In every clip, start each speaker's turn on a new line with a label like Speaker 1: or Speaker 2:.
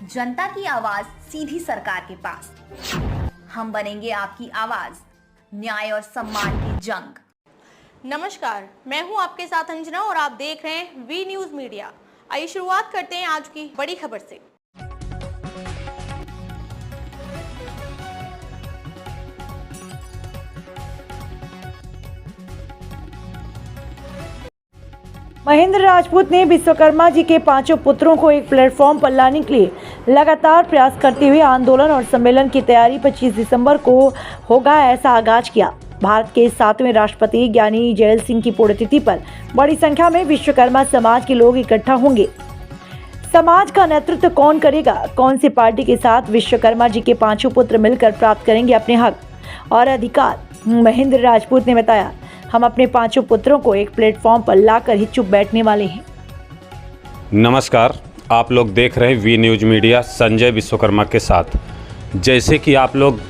Speaker 1: जनता की आवाज सीधी सरकार के पास। हम बनेंगे आपकी आवाज, न्याय और सम्मान की जंग।
Speaker 2: नमस्कार, मैं हूं आपके साथ अंजना और आप देख रहे हैं वी न्यूज मीडिया। आइए शुरुआत करते हैं आज की बड़ी खबर से।
Speaker 3: महेंद्र राजपूत ने विश्वकर्मा जी के 5 पुत्रों को एक प्लेटफॉर्म पर लाने के लिए लगातार प्रयास करते हुए आंदोलन और सम्मेलन की तैयारी 25 दिसंबर को होगा ऐसा आगाज किया। भारत के 7वें राष्ट्रपति ज्ञानी जैल सिंह की पुण्यतिथि पर बड़ी संख्या में विश्वकर्मा समाज के लोग इकट्ठा होंगे। समाज का नेतृत्व कौन करेगा, कौन सी पार्टी के साथ विश्वकर्मा जी के 5 पुत्र मिलकर प्राप्त करेंगे अपने हक और अधिकार। महेंद्र राजपूत ने बताया, हम अपने 5 पुत्रों को एक प्लेटफॉर्म पर लाकर ही चुप बैठने वाले हैं।
Speaker 4: नमस्कार, आप लोग देख रहे हैं V news media Sanjay Vishwakarma के साथ। जैसे कि आप लोग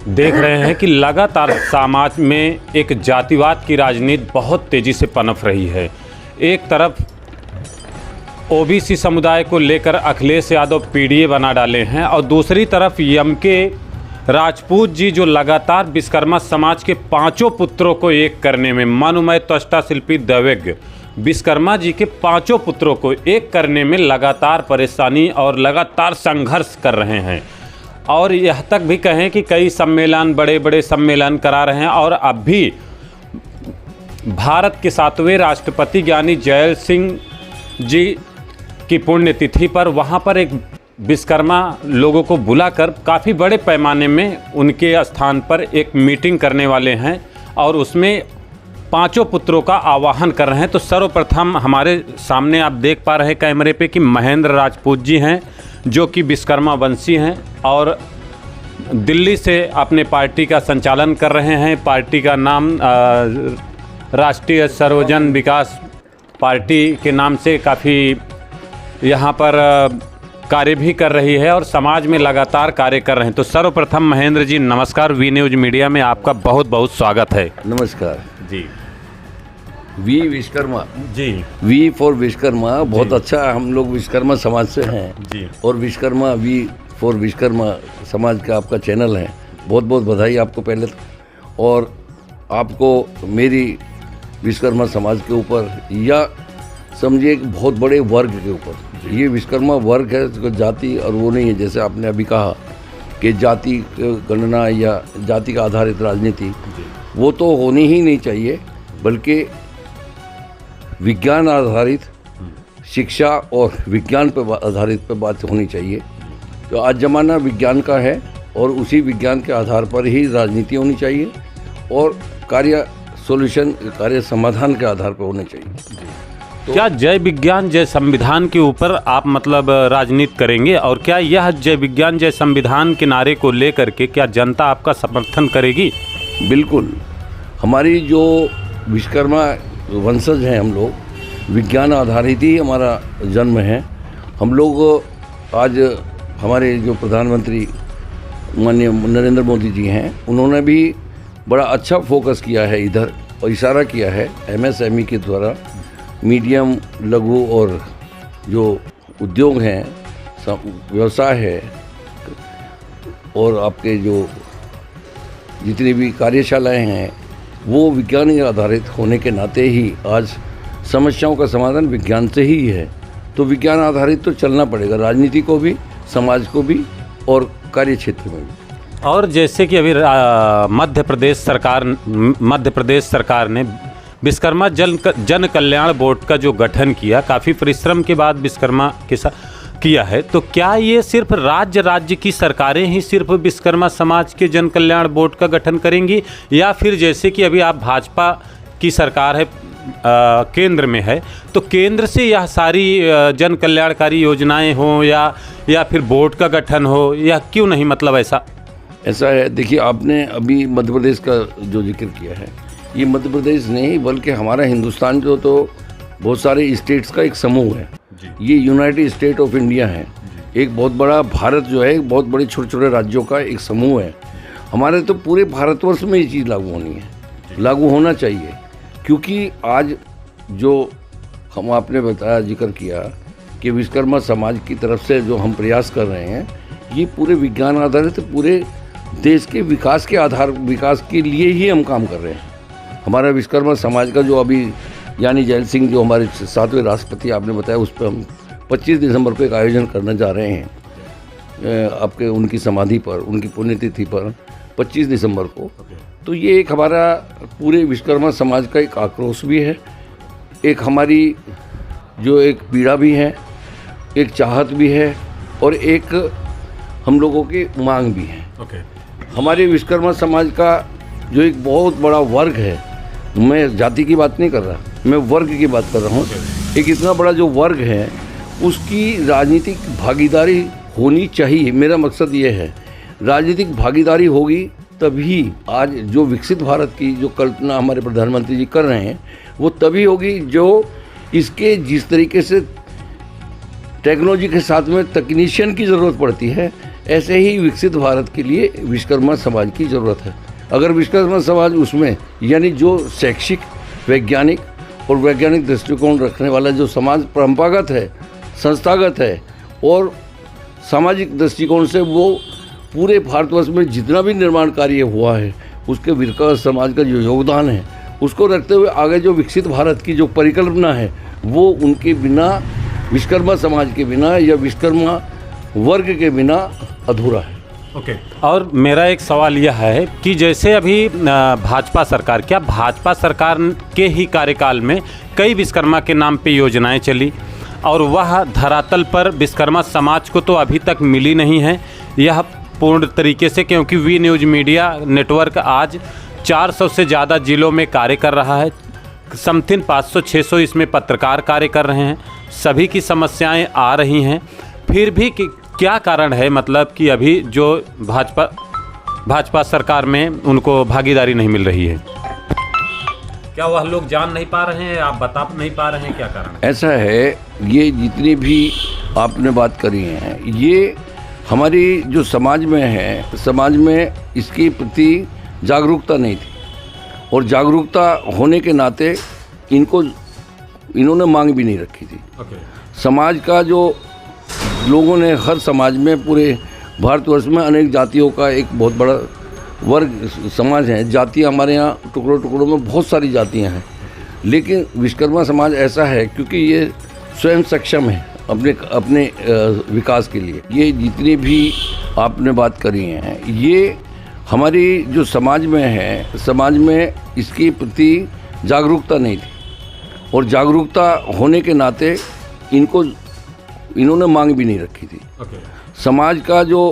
Speaker 4: देख रहे हैं कि लगातार समाज में एक जातिवाद की राजनीति बहुत तेज़ी से पनप रही है। एक तरफ ओबीसी समुदाय को लेकर अखिलेश यादव पीडीए बना डाले हैं और दूसरी तरफ यमके राजपूत जी जो लगातार विश्वकर्मा समाज के 5 पुत्रों को एक करने में मनुमय त्वष्टा शिल्पी दैवेज्ञ विश्वकर्मा जी के 5 पुत्रों को एक करने में लगातार परेशानी और लगातार संघर्ष कर रहे हैं। और यह तक भी कहें कि कई सम्मेलन, बड़े बड़े सम्मेलन करा रहे हैं। और अब भी भारत के 7वें राष्ट्रपति ज्ञानी जैल सिंह जी की पुण्यतिथि पर वहाँ पर एक विश्वकर्मा लोगों को बुलाकर काफ़ी बड़े पैमाने में उनके स्थान पर एक मीटिंग करने वाले हैं और उसमें 5 पुत्रों का आवाहन कर रहे हैं। तो सर्वप्रथम हमारे सामने आप देख पा रहे हैं कैमरे पे कि महेंद्र राजपूत जी हैं जो कि विश्वकर्मा वंशी हैं और दिल्ली से अपने पार्टी का संचालन कर रहे हैं। पार्टी का नाम राष्ट्रीय सर्वजन विकास पार्टी के नाम से काफ़ी यहाँ पर कार्य भी कर रही है और समाज में लगातार कार्य कर रहे हैं। तो सर्वप्रथम महेंद्र जी नमस्कार, वी न्यूज मीडिया में आपका बहुत बहुत स्वागत है।
Speaker 5: नमस्कार
Speaker 4: जी।
Speaker 5: V Vishwakarma
Speaker 4: ji,
Speaker 5: V for Vishwakarma बहुत अच्छा। हम लोग विश्वकर्मा समाज से हैं
Speaker 4: जी।
Speaker 5: और विश्वकर्मा वी फॉर विश्वकर्मा समाज का आपका चैनल है। बहुत बहुत बधाई आपको पहले तो। और आपको मेरी विश्वकर्मा समाज के ऊपर या समझिए एक बहुत बड़े वर्ग के ऊपर, ये विश्वकर्मा वर्ग है, तो जाति और वो नहीं है जैसे आपने अभी कहा कि जाति गणना या जाति का आधारित राजनीति, वो तो होनी ही नहीं चाहिए, बल्कि विज्ञान आधारित शिक्षा और विज्ञान पर आधारित पर बात होनी चाहिए। तो आज ज़माना विज्ञान का है और उसी विज्ञान के आधार पर ही राजनीति होनी चाहिए और कार्य समाधान के आधार पर होने चाहिए।
Speaker 4: तो क्या जय विज्ञान जय संविधान के ऊपर आप मतलब राजनीति करेंगे और क्या यह जय विज्ञान जय संविधान के नारे को लेकर के क्या जनता आपका समर्थन करेगी?
Speaker 5: बिल्कुल। हमारी जो विश्वकर्मा वंशज हैं, हम लोग विज्ञान आधारित ही हमारा जन्म है। हम लोग आज हमारे जो प्रधानमंत्री माननीय नरेंद्र मोदी जी हैं, उन्होंने भी बड़ा अच्छा फोकस किया है इधर और इशारा किया है एमएसएमई के द्वारा। मीडियम, लघु और जो उद्योग हैं, व्यवसाय है और आपके जो जितनी भी कार्यशालाएं हैं वो विज्ञान आधारित होने के नाते ही आज समस्याओं का समाधान विज्ञान से ही है। तो विज्ञान आधारित तो चलना पड़ेगा, राजनीति को भी, समाज को भी और कार्य क्षेत्र में भी।
Speaker 4: और जैसे कि अभी मध्य प्रदेश सरकार ने विश्वकर्मा जन कल्याण बोर्ड का जो गठन किया, काफ़ी परिश्रम के बाद विश्वकर्मा के साथ किया है, तो क्या ये सिर्फ राज्य की सरकारें ही सिर्फ विश्वकर्मा समाज के जन कल्याण बोर्ड का गठन करेंगी या फिर जैसे कि अभी आप भाजपा की सरकार है, केंद्र में है, तो केंद्र से यह सारी जन कल्याणकारी योजनाएं हों या फिर बोर्ड का गठन हो या क्यों नहीं, मतलब ऐसा
Speaker 5: है। देखिए, आपने अभी मध्य प्रदेश का जो जिक्र किया है, ये मध्य प्रदेश नहीं बल्कि हमारा हिंदुस्तान जो तो बहुत सारे स्टेट्स का एक समूह है। ये यूनाइटेड स्टेट ऑफ इंडिया है। एक बहुत बड़ा भारत जो है, बहुत बड़े छोटे छोटे राज्यों का एक समूह है। हमारे तो पूरे भारतवर्ष में ये चीज़ लागू होनी है, लागू होना चाहिए। क्योंकि आज जो हम आपने बताया, जिक्र किया कि विश्वकर्मा समाज की तरफ से जो हम प्रयास कर रहे हैं ये पूरे विज्ञान आधारित पूरे देश के विकास के लिए ही हम काम कर रहे हैं। हमारा विश्वकर्मा समाज का जो अभी यानी जैल सिंह जो हमारे 7वें राष्ट्रपति आपने बताया, उस पर हम 25 दिसंबर को एक आयोजन करने जा रहे हैं आपके उनकी समाधि पर, उनकी पुण्यतिथि पर 25 दिसंबर को। तो ये एक हमारा पूरे विश्वकर्मा समाज का एक आक्रोश भी है, एक हमारी जो एक पीड़ा भी है, एक चाहत भी है और एक हम लोगों की मांग भी है। हमारे विश्वकर्मा समाज का जो एक बहुत बड़ा वर्ग है, मैं जाति की बात नहीं कर रहा, मैं वर्ग की बात कर रहा हूँ। एक इतना बड़ा जो वर्ग है उसकी राजनीतिक भागीदारी होनी चाहिए। मेरा मकसद ये है, राजनीतिक भागीदारी होगी तभी आज जो विकसित भारत की जो कल्पना हमारे प्रधानमंत्री जी कर रहे हैं वो तभी होगी जो इसके जिस तरीके से टेक्नोलॉजी के साथ में तकनीशियन की ज़रूरत पड़ती है, ऐसे ही विकसित भारत के लिए विश्वकर्मा समाज की ज़रूरत है। अगर विश्वकर्मा समाज उसमें यानी जो शैक्षिक, वैज्ञानिक और वैज्ञानिक दृष्टिकोण रखने वाला जो समाज परंपरागत है, संस्थागत है और सामाजिक दृष्टिकोण से वो पूरे भारतवर्ष में जितना भी निर्माण कार्य हुआ है उसके विकास समाज का जो योगदान है उसको रखते हुए आगे जो विकसित भारत की जो परिकल्पना है वो उनके बिना, विश्वकर्मा समाज के बिना या विश्वकर्मा वर्ग के बिना अधूरा है।
Speaker 4: और मेरा एक सवाल यह है कि जैसे अभी भाजपा सरकार, क्या भाजपा सरकार के ही कार्यकाल में कई विश्वकर्मा के नाम पे योजनाएं चली और वह धरातल पर विश्वकर्मा समाज को तो अभी तक मिली नहीं है यह पूर्ण तरीके से, क्योंकि वी न्यूज़ मीडिया नेटवर्क आज 400 से ज़्यादा जिलों में कार्य कर रहा है। समथिंग 500-600 इसमें पत्रकार कार्य कर रहे हैं। सभी की समस्याएं आ रही हैं, फिर भी क्या कारण है मतलब कि अभी जो भाजपा सरकार में उनको भागीदारी नहीं मिल रही है? क्या वह लोग जान नहीं पा रहे हैं, आप बता नहीं पा रहे हैं, क्या कारण है?
Speaker 5: ऐसा है, ये जितनी भी आपने बात करी है ये हमारी जो समाज में है, समाज में इसके प्रति जागरूकता नहीं थी और जागरूकता होने के नाते इन्होंने मांग भी नहीं रखी थी। समाज का जो लोगों ने हर समाज में पूरे भारतवर्ष में अनेक जातियों का एक बहुत बड़ा वर्ग समाज है। जातियाँ हमारे यहाँ टुकड़ों टुकड़ों में बहुत सारी जातियाँ हैं, लेकिन विश्वकर्मा समाज ऐसा है क्योंकि ये स्वयं सक्षम है अपने विकास के लिए। ये जितनी भी आपने बात करी हैं ये हमारी जो समाज में है, समाज में इसके प्रति जागरूकता नहीं थी और जागरूकता होने के नाते इन्होंने मांग भी नहीं रखी थी। समाज का जो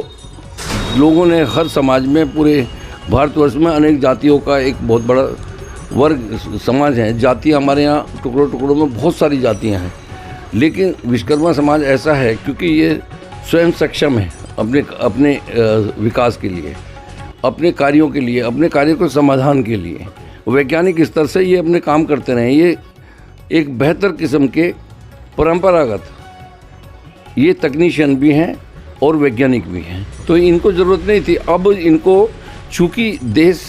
Speaker 5: लोगों ने हर समाज में पूरे भारतवर्ष में अनेक जातियों का एक बहुत बड़ा वर्ग समाज है। जातियाँ हमारे यहाँ टुकड़ों टुकड़ों में बहुत सारी जातियाँ हैं, लेकिन विश्वकर्मा समाज ऐसा है क्योंकि ये स्वयं सक्षम है अपने विकास के लिए, अपने कार्यों के लिए, अपने कार्यों के समाधान के लिए। वैज्ञानिक स्तर से ये अपने काम करते रहे। ये एक बेहतर किस्म के परंपरागत ये तकनीशियन भी हैं और वैज्ञानिक भी हैं, तो इनको ज़रूरत नहीं थी। अब इनको चूँकि देश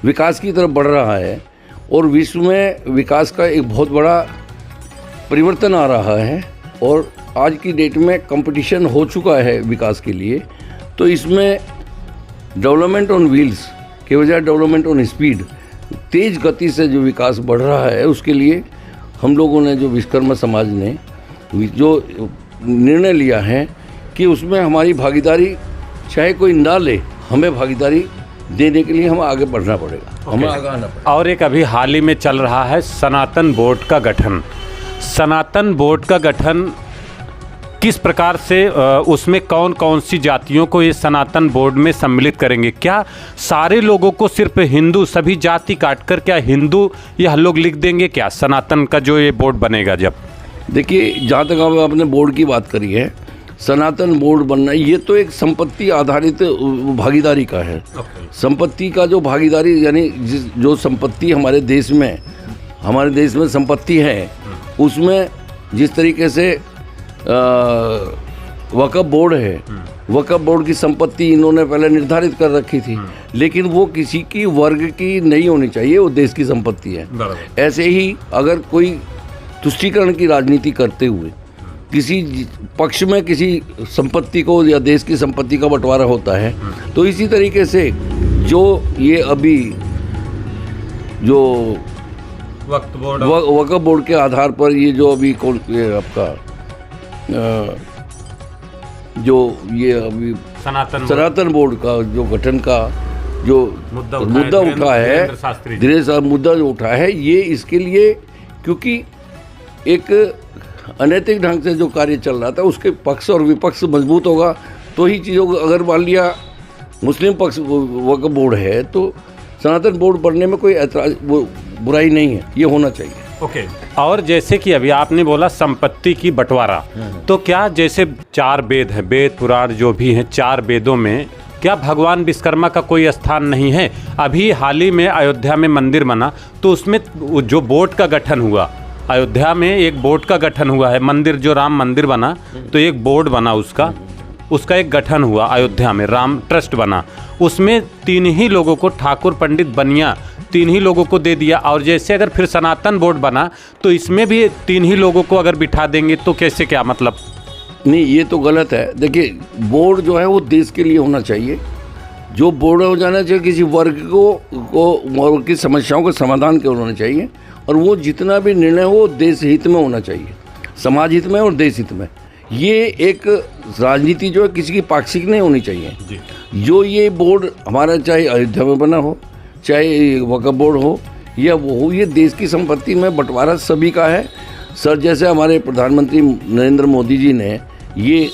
Speaker 5: विकास की तरफ बढ़ रहा है और विश्व में विकास का एक बहुत बड़ा परिवर्तन आ रहा है और आज की डेट में कंपटीशन हो चुका है विकास के लिए, तो इसमें डेवलपमेंट ऑन व्हील्स के बजाय डेवलपमेंट ऑन स्पीड, तेज़ गति से जो विकास बढ़ रहा है उसके लिए हम लोगों ने, जो विश्वकर्मा समाज ने जो निर्णय लिया है कि उसमें हमारी भागीदारी चाहे कोई ना ले, हमें भागीदारी देने के लिए हमें आगे बढ़ना पड़ेगा, हमें आगे आना पड़ेगा।
Speaker 4: और एक अभी हाल ही में चल रहा है सनातन बोर्ड का गठन। सनातन बोर्ड का गठन किस प्रकार से, उसमें कौन कौन सी जातियों को ये सनातन बोर्ड में सम्मिलित करेंगे? क्या सारे लोगों को सिर्फ हिंदू, सभी जाति काटकर क्या हिंदू यह लोग लिख देंगे क्या सनातन का जो ये बोर्ड बनेगा? जब
Speaker 5: देखिए, जहाँ तक आपने बोर्ड की बात करी है, सनातन बोर्ड बनना ये तो एक संपत्ति आधारित भागीदारी का है। संपत्ति का जो भागीदारी यानी जो संपत्ति हमारे देश में संपत्ति है उसमें जिस तरीके से वक्फ बोर्ड है, वक्फ बोर्ड की संपत्ति इन्होंने पहले निर्धारित कर रखी थी, लेकिन वो किसी की वर्ग की नहीं होनी चाहिए, वो देश की संपत्ति है। ऐसे ही अगर कोई तुष्टीकरण की राजनीति करते हुए किसी पक्ष में किसी संपत्ति को या देश की संपत्ति का बंटवारा होता है, तो इसी तरीके से जो ये अभी जो वक्फ बोर्ड के आधार पर ये जो अभी ये आपका जो ये अभी सनातन बोर्ड का जो गठन का जो मुद्दा उठा है, धीरेन्द्र मुद्दा जो उठा है, ये इसके लिए क्योंकि एक अनैतिक ढंग से जो कार्य चल रहा था उसके पक्ष और विपक्ष मजबूत होगा तो ही चीज़ों को, अगर मान लिया मुस्लिम पक्ष वक्फ बोर्ड है तो सनातन बोर्ड बनने में कोई बुराई नहीं है, ये होना चाहिए।
Speaker 4: ओके। और जैसे कि अभी आपने बोला संपत्ति की बंटवारा, तो क्या जैसे 4 वेद है, वेद पुराण जो भी हैं, 4 वेदों में क्या भगवान विश्वकर्मा का कोई स्थान नहीं है? अभी हाल ही में अयोध्या में मंदिर बना तो उसमें जो बोर्ड का गठन हुआ, अयोध्या में एक बोर्ड का गठन हुआ है, मंदिर जो राम मंदिर बना तो एक बोर्ड बना, उसका एक गठन हुआ अयोध्या में, राम ट्रस्ट बना, उसमें 3 ही लोगों को, ठाकुर पंडित बनिया 3 ही लोगों को दे दिया। और जैसे अगर फिर सनातन बोर्ड बना तो इसमें भी 3 ही लोगों को अगर बिठा देंगे तो कैसे, क्या मतलब?
Speaker 5: नहीं, ये तो गलत है। देखिए, बोर्ड जो है वो देश के लिए होना चाहिए, जो बोर्ड हो जाना चाहिए किसी वर्ग को की समस्याओं का समाधान के होना चाहिए, और वो जितना भी निर्णय हो वो देश हित में होना चाहिए, समाज हित में और देश हित में। ये एक राजनीति जो है किसी की पाक्षिक नहीं होनी चाहिए। जो ये बोर्ड हमारा चाहे अयोध्या में बना हो, चाहे वक्फ बोर्ड हो या वो हो, ये देश की संपत्ति में बंटवारा सभी का है। सर, जैसे हमारे प्रधानमंत्री नरेंद्र मोदी जी ने ये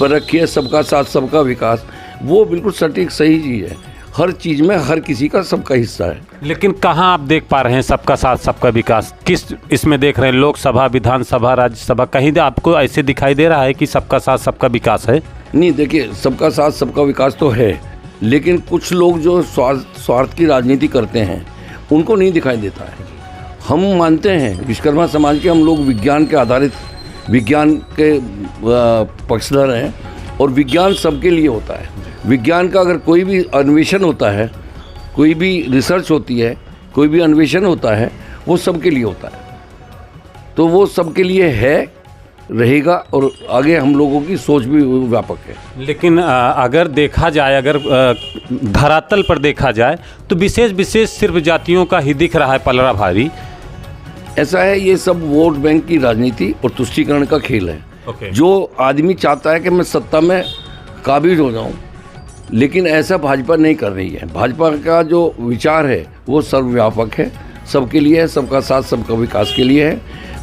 Speaker 5: रखी है सबका साथ सबका विकास, वो बिल्कुल सटीक सही चीज़ है। हर चीज़ में हर किसी का सबका हिस्सा है।
Speaker 4: लेकिन कहाँ आप देख पा रहे हैं सबका साथ सबका विकास? किस इसमें देख रहे हैं? लोकसभा, विधानसभा, राज्यसभा, कहीं आपको ऐसे दिखाई दे रहा है कि सबका साथ सबका विकास है?
Speaker 5: नहीं, देखिए, सबका साथ सबका विकास तो है, लेकिन कुछ लोग जो स्वार्थ की राजनीति करते हैं उनको नहीं दिखाई देता है। हम मानते हैं, विश्वकर्मा समाज के हम लोग विज्ञान के आधारित, विज्ञान के पक्षधर हैं, और विज्ञान सबके लिए होता है। विज्ञान का अगर कोई भी अन्वेषण होता है, कोई भी रिसर्च होती है, कोई भी अन्वेषण होता है, वो सबके लिए होता है। तो वो सबके लिए है, रहेगा, और आगे हम लोगों की सोच भी व्यापक है।
Speaker 4: लेकिन अगर देखा जाए, अगर धरातल पर देखा जाए तो विशेष सिर्फ जातियों का ही दिख रहा है पलड़ा भारी।
Speaker 5: ऐसा है, ये सब वोट बैंक की राजनीति और तुष्टीकरण का खेल है। जो आदमी चाहता है कि मैं सत्ता में काबिज हो जाऊं, लेकिन ऐसा भाजपा नहीं कर रही है। भाजपा का जो विचार है वो सर्वव्यापक है, सबके लिए है, सबका साथ सबका विकास के लिए है।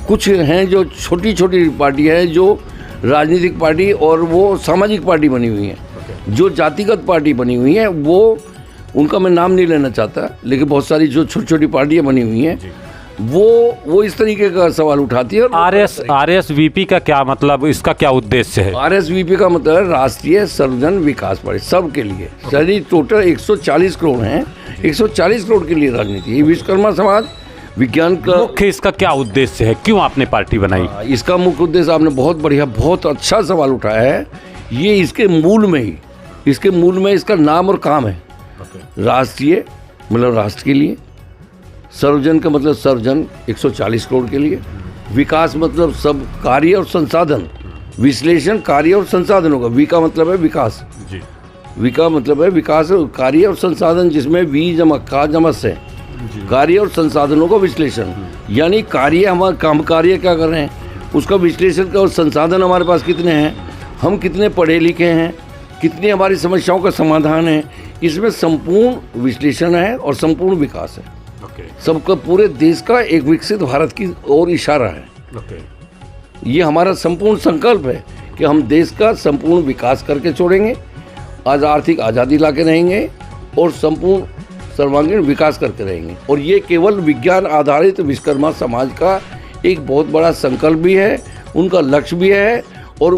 Speaker 5: कुछ हैं जो छोटी छोटी पार्टी है, जो राजनीतिक पार्टी और वो सामाजिक पार्टी बनी हुई है, जो जातिगत पार्टी बनी हुई है, वो उनका मैं नाम नहीं लेना चाहता, लेकिन बहुत सारी जो छोटी छोटी पार्टियाँ बनी हुई हैं वो इस तरीके का सवाल उठाती है।
Speaker 4: RSVP का क्या मतलब, इसका क्या उद्देश्य है?
Speaker 5: RSVP का मतलब है राष्ट्रीय सर्वजन विकास पार्टी, सबके लिए। शहरी टोटल 140 करोड़ हैं, 140 करोड़ के लिए राजनीति। विश्वकर्मा समाज विज्ञान का
Speaker 4: मुख्य इसका क्या उद्देश्य है? क्यों आपने पार्टी बनाई?
Speaker 5: इसका मुख्य उद्देश्य, आपने बहुत बढ़िया, बहुत अच्छा सवाल उठाया है। ये इसके मूल में इसका नाम और काम है। राष्ट्रीय मतलब राष्ट्र के लिए, सर्वजन का मतलब सर्वजन 140 करोड़ के लिए, विकास मतलब सब कार्य और संसाधन, विश्लेषण कार्य और संसाधन होगा। वी का मतलब है विकास, वी का मतलब है विकास, कार्य और संसाधन, जिसमें वी जमा का जमा से कार्य और संसाधनों का विश्लेषण, यानी कार्य हमारा काम, कार्य क्या कर रहे हैं उसका विश्लेषण का, और संसाधन हमारे पास कितने हैं, हम कितने पढ़े लिखे हैं, कितनी हमारी समस्याओं का समाधान है, इसमें संपूर्ण विश्लेषण है और संपूर्ण विकास है। सबका, पूरे देश का एक विकसित भारत की ओर इशारा है। ये हमारा संपूर्ण संकल्प है कि हम देश का संपूर्ण विकास करके छोड़ेंगे, आज आर्थिक आज़ादी ला के रहेंगे और संपूर्ण सर्वांगीण विकास करके रहेंगे। और ये केवल विज्ञान आधारित विश्वकर्मा समाज का एक बहुत बड़ा संकल्प भी है, उनका लक्ष्य भी है, और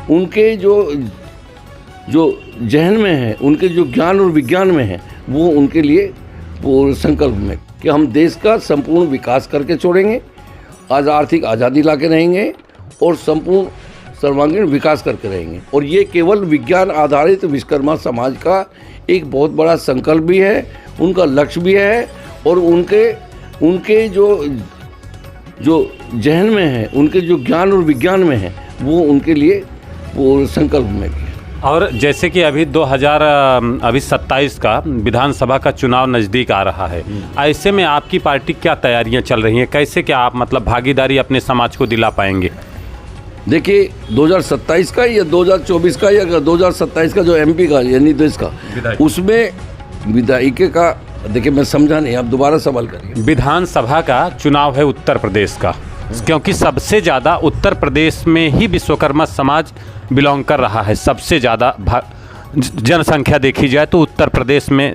Speaker 5: उनके जो जहन में है, उनके जो ज्ञान और विज्ञान में है, वो उनके लिए पूर्ण संकल्प में कि हम देश का संपूर्ण विकास करके छोड़ेंगे, आज आर्थिक आज़ादी ला के रहेंगे और संपूर्ण सर्वांगीण विकास करके रहेंगे। और ये केवल विज्ञान आधारित विश्वकर्मा समाज का एक बहुत बड़ा संकल्प भी है, उनका लक्ष्य भी है, और उनके जो जो जहन में है, उनके जो ज्ञान और विज्ञान में है, वो उनके लिए वो संकल्प में भी है।
Speaker 4: और जैसे कि अभी 2027 का विधानसभा का चुनाव नज़दीक आ रहा है, ऐसे में आपकी पार्टी क्या तैयारियां चल रही हैं? कैसे क्या आप मतलब भागीदारी अपने समाज को दिला पाएंगे?
Speaker 5: देखिए 2027 का या 2024 का या 2027 का जो एमपी का यानी देश का, उसमें विधायिका का, देखिए मैं समझा नहीं, आप दोबारा सवाल करिए।
Speaker 4: विधानसभा का चुनाव है उत्तर प्रदेश का, क्योंकि सबसे ज़्यादा उत्तर प्रदेश में ही विश्वकर्मा समाज बिलोंग कर रहा है। सबसे ज़्यादा जनसंख्या देखी जाए तो उत्तर प्रदेश में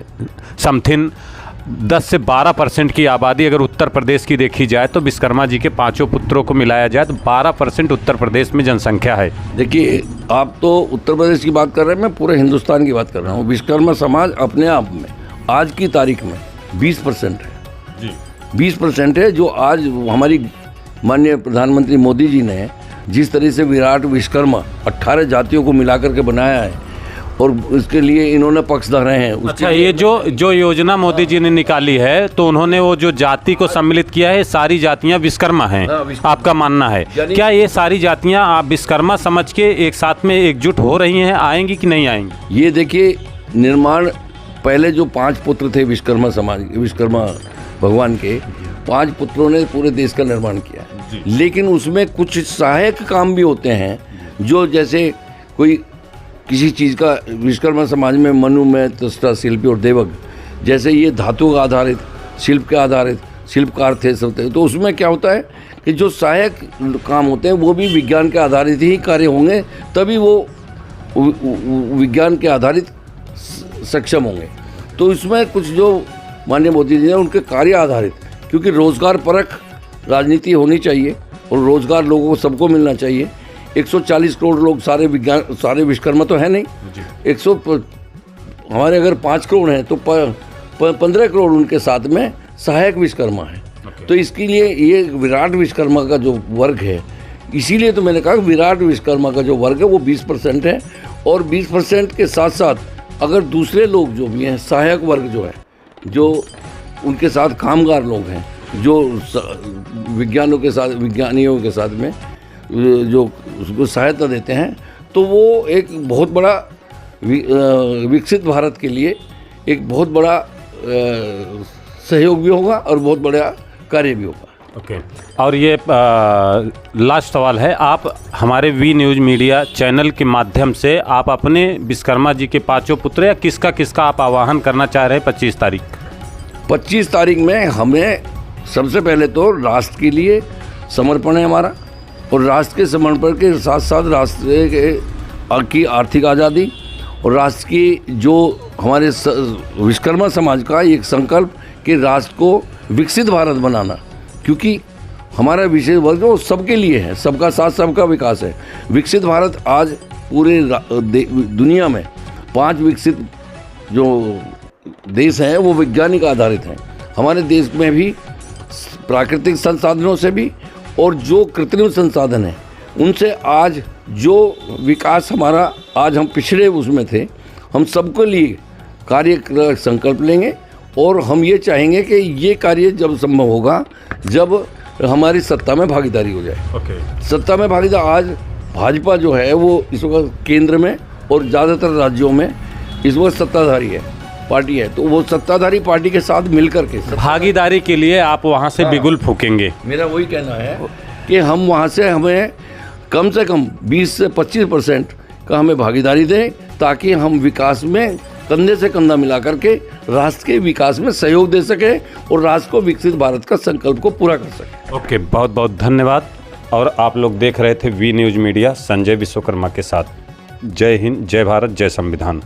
Speaker 4: समथिंग 10 से 12% की आबादी अगर उत्तर प्रदेश की देखी जाए तो विश्वकर्मा जी के 5 पुत्रों को मिलाया जाए तो 12% उत्तर प्रदेश में जनसंख्या है।
Speaker 5: देखिए आप तो उत्तर प्रदेश की बात कर रहे हैं, मैं पूरे हिंदुस्तान की बात कर रहा हूँ। विश्वकर्मा समाज अपने आप में आज की तारीख में 20% है जी, 20% है। जो आज हमारी माननीय प्रधानमंत्री मोदी जी ने जिस तरह से विराट विश्वकर्मा 18 जातियों को मिलाकर के बनाया है और उसके लिए इन्होंने पक्षधर हैं।
Speaker 4: अच्छा, ये जो योजना मोदी जी ने निकाली है तो उन्होंने वो जो जाति को सम्मिलित किया है, सारी जातियां विश्वकर्मा हैं, आपका मानना है? क्या ये सारी जातियां आप विश्वकर्मा समझ के एक साथ में एकजुट हो रही हैं, आएंगी कि नहीं आएंगी?
Speaker 5: ये देखिए निर्माण, पहले जो 5 पुत्र थे विश्वकर्मा समाज, विश्वकर्मा भगवान के 5 पुत्रों ने पूरे देश का निर्माण किया, लेकिन उसमें कुछ सहायक काम भी होते हैं, जो जैसे कोई किसी चीज़ का विश्वकर्मा समाज में मनु में त्वष्टा, शिल्पी और देवक, जैसे ये धातु आधारित, शिल्प के आधारित शिल्पकार थे सब थे, तो उसमें क्या होता है कि जो सहायक काम होते हैं वो भी विज्ञान के आधारित ही कार्य होंगे, तभी वो विज्ञान के आधारित सक्षम होंगे। तो इसमें कुछ जो माननीय मोदी जी ने उनके कार्य आधारित, क्योंकि रोजगार परक राजनीति होनी चाहिए और रोजगार लोगों को सबको मिलना चाहिए। 140 करोड़ लोग सारे विश्वकर्मा तो है नहीं, 100 हमारे अगर 5 करोड़ हैं तो 15 करोड़ उनके साथ में सहायक विश्वकर्मा है। तो इसके लिए ये विराट विश्वकर्मा का जो वर्ग है, इसीलिए तो मैंने कहा विराट विश्वकर्मा का जो वर्ग है वो 20% है, और 20% के साथ साथ अगर दूसरे लोग जो भी हैं, सहायक वर्ग जो है, जो उनके साथ कामगार लोग हैं, जो विज्ञानियों के साथ में जो उसको सहायता देते हैं, तो वो एक बहुत बड़ा विकसित भारत के लिए एक बहुत बड़ा सहयोग भी होगा और बहुत बड़ा कार्य भी होगा।
Speaker 4: ओके। और ये लास्ट सवाल है, आप हमारे वी न्यूज़ मीडिया चैनल के माध्यम से आप अपने विश्वकर्मा जी के 5 पुत्र या किसका आप आह्वान करना चाह रहे हैं 25 तारीख
Speaker 5: में? हमें सबसे पहले तो राष्ट्र के लिए समर्पण है हमारा, और राष्ट्र के समर्पण के साथ साथ राष्ट्र की आर्थिक आज़ादी और राष्ट्र की जो हमारे विश्वकर्मा समाज का एक संकल्प कि राष्ट्र को विकसित भारत बनाना, क्योंकि हमारा विशेष वर्ग वो सबके लिए है, सबका साथ सबका विकास है। विकसित भारत आज पूरे दुनिया में 5 विकसित जो देश हैं वो वैज्ञानिक आधारित हैं। हमारे देश में भी प्राकृतिक संसाधनों से भी और जो कृत्रिम संसाधन हैं उनसे आज जो विकास हमारा, आज हम पिछड़े उसमें थे, हम सबके लिए कार्य का संकल्प लेंगे, और हम ये चाहेंगे कि ये कार्य जब संभव होगा जब हमारी सत्ता में भागीदारी हो जाए। सत्ता में भागीदारी, आज भाजपा जो है वो इस वक्त केंद्र में और ज़्यादातर राज्यों में इस वक्त सत्ताधारी है, पार्टी है, तो वो सत्ताधारी पार्टी के साथ मिलकर के
Speaker 4: भागीदारी के लिए आप वहाँ से बिगुल फूकेंगे।
Speaker 5: मेरा वही कहना है कि हम वहाँ से हमें कम से कम 20 से 25% का हमें भागीदारी दें, ताकि हम विकास में कंधे से कंधा मिला करके राष्ट्र के विकास में सहयोग दे सके और राष्ट्र को विकसित भारत का संकल्प को पूरा कर सके।
Speaker 4: ओके, बहुत बहुत धन्यवाद। और आप लोग देख रहे थे V news media Sanjay Vishwakarma के साथ। जय हिंद, जय भारत, जय संविधान।